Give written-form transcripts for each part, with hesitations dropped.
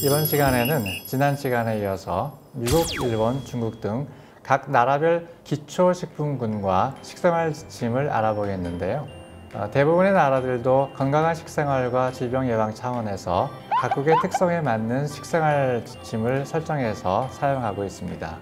이번 시간에는 지난 시간에 이어서 미국, 일본, 중국 등 각 나라별 기초식품군과 식생활 지침을 알아보겠는데요. 대부분의 나라들도 건강한 식생활과 질병 예방 차원에서 각국의 특성에 맞는 식생활 지침을 설정해서 사용하고 있습니다.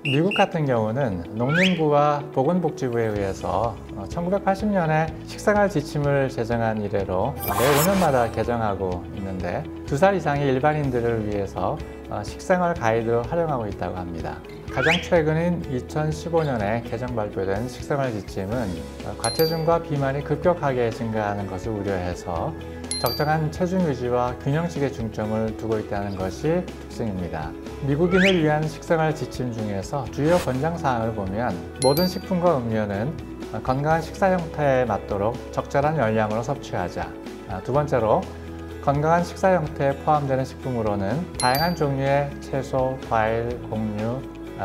미국 같은 경우는 농림부와 보건복지부에 의해서 1980년에 식생활 지침을 제정한 이래로 매 5년마다 개정하고 있는데 2살 이상의 일반인들을 위해서 식생활 가이드로 활용하고 있다고 합니다. 가장 최근인 2015년에 개정 발표된 식생활 지침은 과체중과 비만이 급격하게 증가하는 것을 우려해서 적정한 체중 유지와 균형식에 중점을 두고 있다는 것이 특징입니다. 미국인을 위한 식생활 지침 중에서 주요 권장사항을 보면 모든 식품과 음료는 건강한 식사 형태에 맞도록 적절한 열량으로 섭취하자. 두 번째로 건강한 식사 형태에 포함되는 식품으로는 다양한 종류의 채소, 과일, 곡류,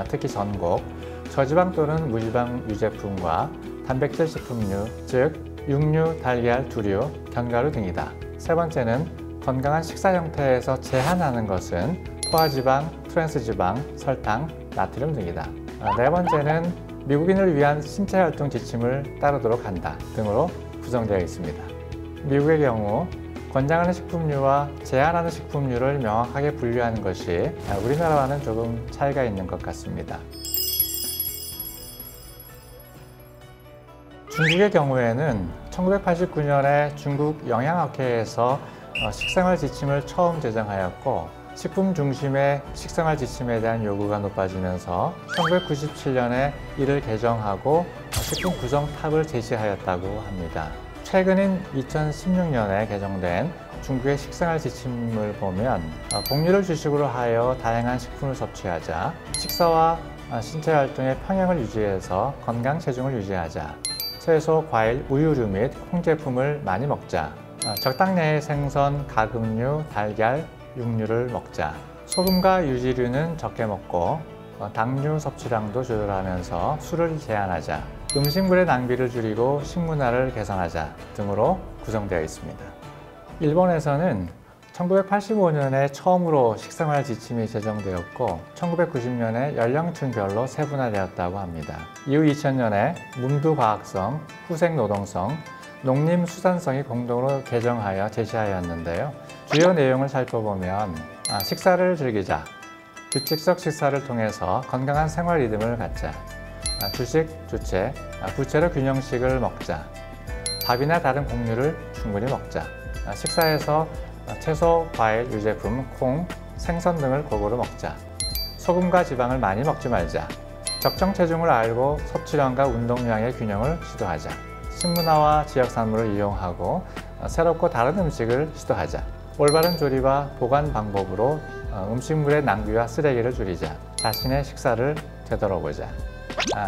특히 전곡, 저지방 또는 무지방 유제품과 단백질 식품류, 즉 육류, 달걀, 두류, 견과류 등이다. 세 번째는 건강한 식사 형태에서 제한하는 것은 포화지방, 트랜스지방, 설탕, 나트륨 등이다. 네 번째는 미국인을 위한 신체활동 지침을 따르도록 한다 등으로 구성되어 있습니다. 미국의 경우 권장하는 식품류와 제한하는 식품류를 명확하게 분류하는 것이 우리나라와는 조금 차이가 있는 것 같습니다. 중국의 경우에는 1989년에 중국 영양학회에서 식생활 지침을 처음 제정하였고 식품 중심의 식생활 지침에 대한 요구가 높아지면서 1997년에 이를 개정하고 식품 구성 탑을 제시하였다고 합니다. 최근인 2016년에 개정된 중국의 식생활 지침을 보면 곡류를 주식으로 하여 다양한 식품을 섭취하자, 식사와 신체 활동의 평형을 유지해서 건강 체중을 유지하자, 채소, 과일, 우유류 및 콩제품을 많이 먹자, 적당량의 생선, 가금류, 달걀, 육류를 먹자, 소금과 유지류는 적게 먹고 당류 섭취량도 조절하면서 술을 제한하자, 음식물의 낭비를 줄이고 식문화를 개선하자 등으로 구성되어 있습니다. 일본에서는 1985년에 처음으로 식생활 지침이 제정되었고 1990년에 연령층별로 세분화되었다고 합니다. 이후 2000년에 문부과학성, 후생노동성, 농림수산성이 공동으로 개정하여 제시하였는데요. 주요 내용을 살펴보면 식사를 즐기자, 규칙적 식사를 통해서 건강한 생활 리듬을 갖자, 주식, 주체, 부채로 균형식을 먹자, 밥이나 다른 곡류를 충분히 먹자, 식사에서 채소, 과일, 유제품, 콩, 생선 등을 골고루 먹자, 소금과 지방을 많이 먹지 말자, 적정 체중을 알고 섭취량과 운동량의 균형을 시도하자, 식문화와 지역산물을 이용하고 새롭고 다른 음식을 시도하자, 올바른 조리와 보관 방법으로 음식물의 낭비와 쓰레기를 줄이자, 자신의 식사를 되돌아보자.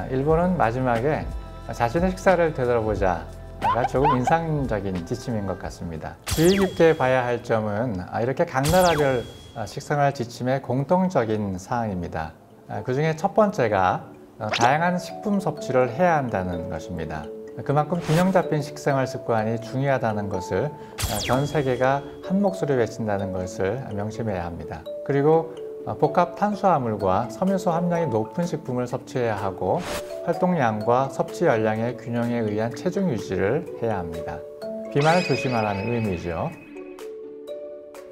일본은 마지막에 자신의 식사를 되돌아보자 가 조금 인상적인 지침인 것 같습니다. 주의 깊게 봐야 할 점은 이렇게 각 나라별 식생활 지침의 공통적인 사항입니다. 그 중에 첫 번째가 다양한 식품 섭취를 해야 한다는 것입니다. 그만큼 균형 잡힌 식생활 습관이 중요하다는 것을 전 세계가 한 목소리 외친다는 것을 명심해야 합니다. 그리고 복합 탄수화물과 섬유소 함량이 높은 식품을 섭취해야 하고 활동량과 섭취 열량의 균형에 의한 체중 유지를 해야 합니다. 비만을 조심하라는 의미죠.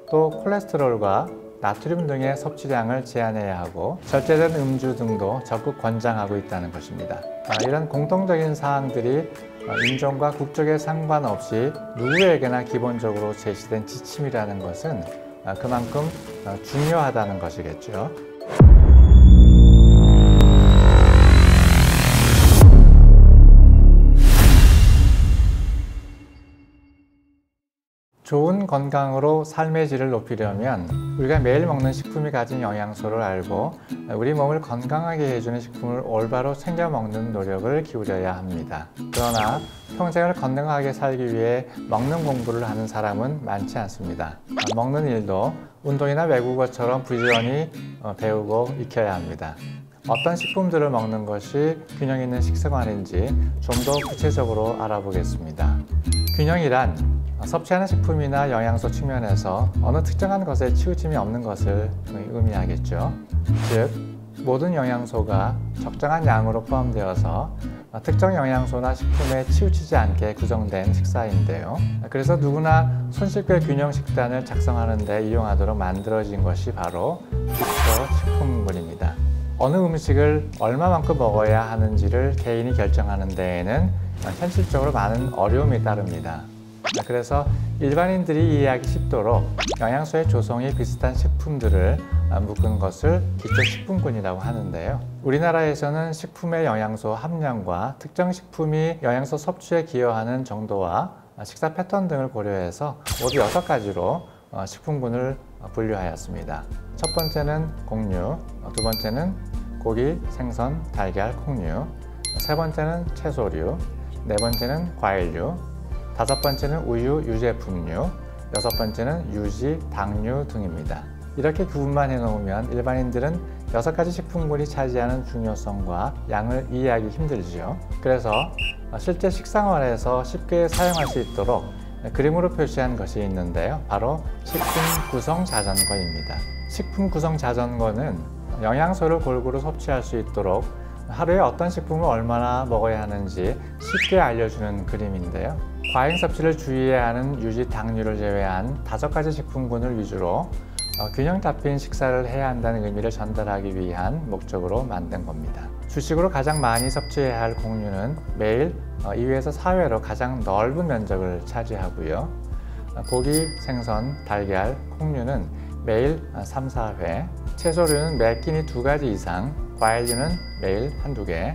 또 콜레스테롤과 나트륨 등의 섭취량을 제한해야 하고 절제된 음주 등도 적극 권장하고 있다는 것입니다. 이런 공통적인 사항들이 인종과 국적에 상관없이 누구에게나 기본적으로 제시된 지침이라는 것은 그만큼 중요하다는 것이겠죠. 좋은 건강으로 삶의 질을 높이려면 우리가 매일 먹는 식품이 가진 영양소를 알고 우리 몸을 건강하게 해주는 식품을 올바로 챙겨 먹는 노력을 기울여야 합니다. 그러나 평생을 건강하게 살기 위해 먹는 공부를 하는 사람은 많지 않습니다. 먹는 일도 운동이나 외국어처럼 부지런히 배우고 익혀야 합니다. 어떤 식품들을 먹는 것이 균형 있는 식생활인지 좀 더 구체적으로 알아보겠습니다. 균형이란 섭취하는 식품이나 영양소 측면에서 어느 특정한 것에 치우침이 없는 것을 의미하겠죠. 즉, 모든 영양소가 적정한 양으로 포함되어서 특정 영양소나 식품에 치우치지 않게 구성된 식사인데요. 그래서 누구나 손쉽게 균형 식단을 작성하는 데 이용하도록 만들어진 것이 바로 기초식품군입니다. 어느 음식을 얼마만큼 먹어야 하는지를 개인이 결정하는 데에는 현실적으로 많은 어려움이 따릅니다. 그래서 일반인들이 이해하기 쉽도록 영양소의 조성이 비슷한 식품들을 묶은 것을 기초식품군이라고 하는데요. 우리나라에서는 식품의 영양소 함량과 특정 식품이 영양소 섭취에 기여하는 정도와 식사 패턴 등을 고려해서 모두 6가지로 식품군을 분류하였습니다. 첫 번째는 곡류, 두 번째는 고기, 생선, 달걀, 콩류, 세 번째는 채소류, 네 번째는 과일류, 다섯 번째는 우유, 유제품류, 여섯 번째는 유지, 당류 등입니다. 이렇게 구분만 해놓으면 일반인들은 6가지 식품군이 차지하는 중요성과 양을 이해하기 힘들죠. 그래서 실제 식생활에서 쉽게 사용할 수 있도록 그림으로 표시한 것이 있는데요. 바로 식품 구성 자전거입니다. 식품 구성 자전거는 영양소를 골고루 섭취할 수 있도록 하루에 어떤 식품을 얼마나 먹어야 하는지 쉽게 알려주는 그림인데요. 과잉 섭취를 주의해야 하는 유지 당류를 제외한 5가지 식품군을 위주로 균형 잡힌 식사를 해야 한다는 의미를 전달하기 위한 목적으로 만든 겁니다. 주식으로 가장 많이 섭취해야 할 곡류는 매일 2회에서 4회로 가장 넓은 면적을 차지하고요. 고기, 생선, 달걀, 콩류는 매일 3, 4회, 채소류는 매 끼니 2가지 이상, 과일류는 매일 1~2개,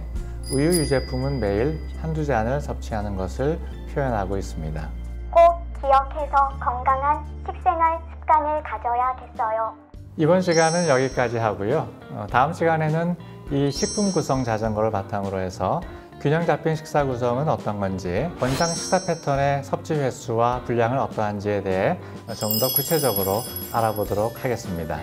우유 유제품은 매일 1~2잔을 섭취하는 것을 표현하고 있습니다. 꼭 기억해서 건강한 식생활 습관을 가져야겠어요. 이번 시간은 여기까지 하고요. 다음 시간에는 이 식품 구성 자전거를 바탕으로 해서 균형 잡힌 식사 구성은 어떤 건지, 권장 식사 패턴의 섭취 횟수와 분량은 어떠한지에 대해 좀 더 구체적으로 알아보도록 하겠습니다.